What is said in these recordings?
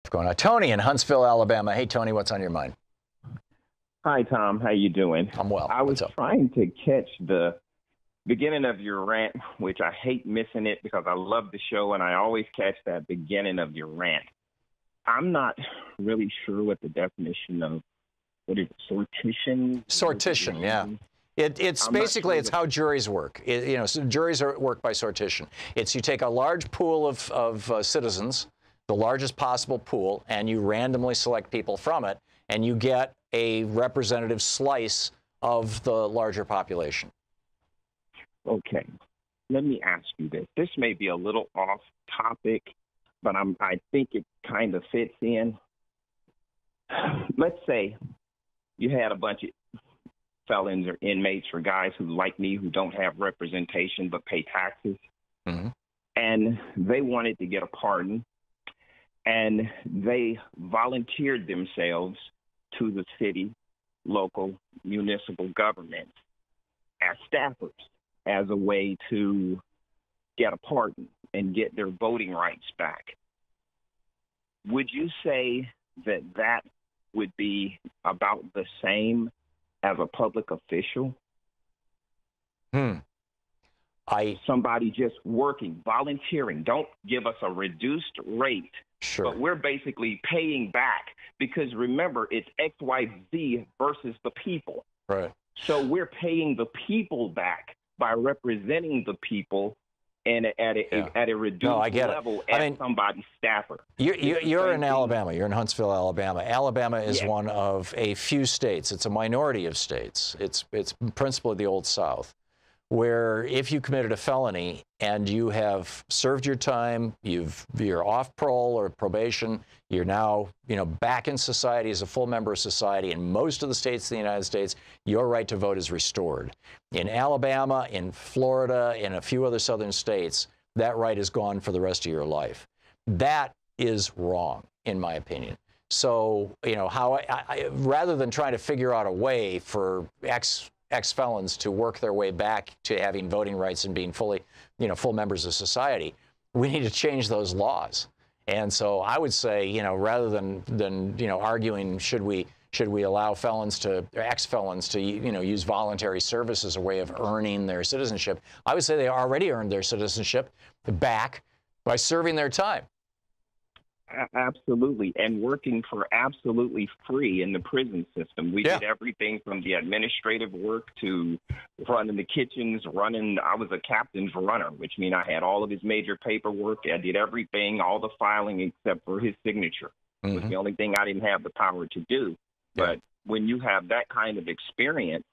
going on. Tony in Huntsville, Alabama. Hey, Tony, what's on your mind? Hi, Tom. How you doing? I'm well. I was What's up? trying to catch the beginning of your rant, which I hate missing it because I love the show and I always catch that beginning of your rant. I'm not really sure what the definition of, what is it, sortition? Sortition, yeah. It's basically, it's how juries work. So juries work by sortition. It's you take a large pool of citizens, the largest possible pool, and you randomly select people from it, and you get a representative slice of the larger population. Okay. Let me ask you this. This may be a little off topic, but I think it kind of fits in. Let's say you had a bunch of felons or inmates or guys who, like me, who don't have representation but pay taxes, and they wanted to get a pardon, and they volunteered themselves to the city, local, municipal government as staffers as a way to get a pardon and get their voting rights back. Would you say that that would be about the same as a public official? Somebody just working, volunteering. Don't give us a reduced rate, but we're basically paying back because remember, it's XYZ versus the people. Right. So we're paying the people back by representing the people and at a reduced level as somebody's staffer. You're in Alabama. You're in Huntsville, Alabama. Alabama is one of a few states. It's a minority of states. It's principally the Old South, where if you committed a felony and you have served your time, you're off parole or probation, you're now back in society as a full member of society. In most of the states in the United States, your right to vote is restored. In Alabama, in Florida, in a few other southern states, that right is gone for the rest of your life. That is wrong, in my opinion. So, rather than trying to figure out a way for ex-felons to work their way back to having voting rights and being fully, full members of society, we need to change those laws. And so I would say, rather than arguing should we allow ex-felons to use voluntary service as a way of earning their citizenship, I would say they already earned their citizenship back by serving their time. Absolutely, and working for absolutely free in the prison system. We did everything from the administrative work to running the kitchens, I was a captain's runner, which means I had all of his major paperwork. I did everything, all the filing except for his signature. It was the only thing I didn't have the power to do. But when you have that kind of experience,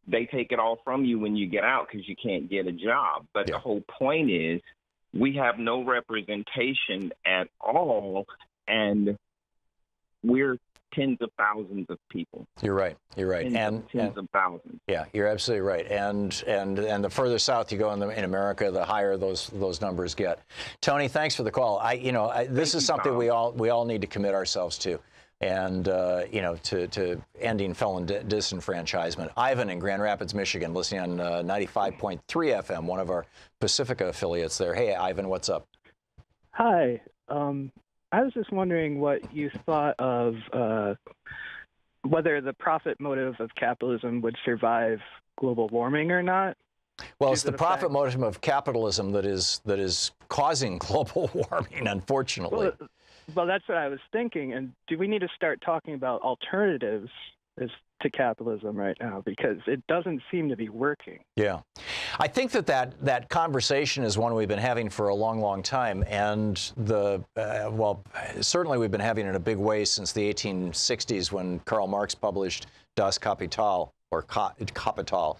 they take it all from you when you get out because you can't get a job. But the whole point is, we have no representation at all, and we're tens of thousands of people. You're right. You're right. Tens of thousands. Yeah, you're absolutely right. And the further south you go in America, the higher those numbers get. Tony, thanks for the call. This is something we all need to commit ourselves to. And, to ending felon disenfranchisement. Ivan in Grand Rapids, Michigan, listening on 95.3 FM, one of our Pacifica affiliates there. Hey, Ivan, what's up? Hi. I was just wondering what you thought of whether the profit motive of capitalism would survive global warming or not. Well, it's the profit motive of capitalism that is causing global warming, unfortunately. Well, that's what I was thinking. And do we need to start talking about alternatives to capitalism right now? Because it doesn't seem to be working. Yeah. I think that conversation is one we've been having for a long, long time. And certainly we've been having it in a big way since the 1860s when Karl Marx published Das Kapital, or Kapital.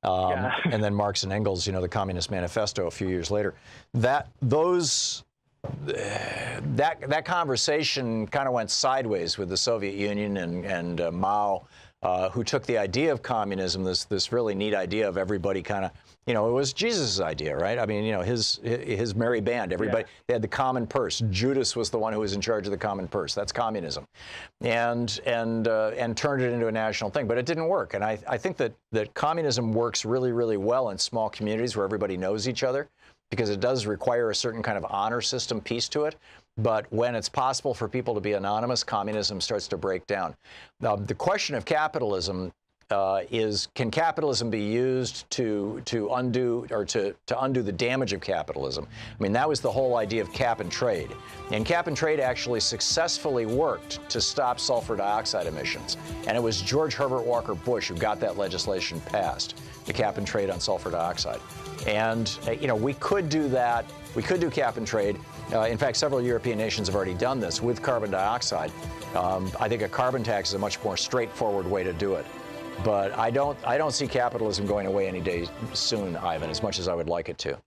And then Marx and Engels, the Communist Manifesto a few years later. That conversation kind of went sideways with the Soviet Union and Mao, who took the idea of communism, this really neat idea of everybody kind of, it was Jesus' idea, right? I mean, his merry band, everybody, they had the common purse. Judas was the one who was in charge of the common purse. That's communism, and turned it into a national thing. But it didn't work. And I think that communism works really, really well in small communities where everybody knows each other, because it does require a certain kind of honor system piece to it. But when it's possible for people to be anonymous, communism starts to break down. Now, the question of capitalism is, can capitalism be used to undo the damage of capitalism? I mean, that was the whole idea of cap and trade. And cap and trade actually successfully worked to stop sulfur dioxide emissions. And it was George Herbert Walker Bush who got that legislation passed, the cap and trade on sulfur dioxide. And, you know, we could do that. We could do cap and trade. In fact, several European nations have already done this with carbon dioxide. I think a carbon tax is a much more straightforward way to do it. But I don't see capitalism going away any day soon, Ivan, as much as I would like it to.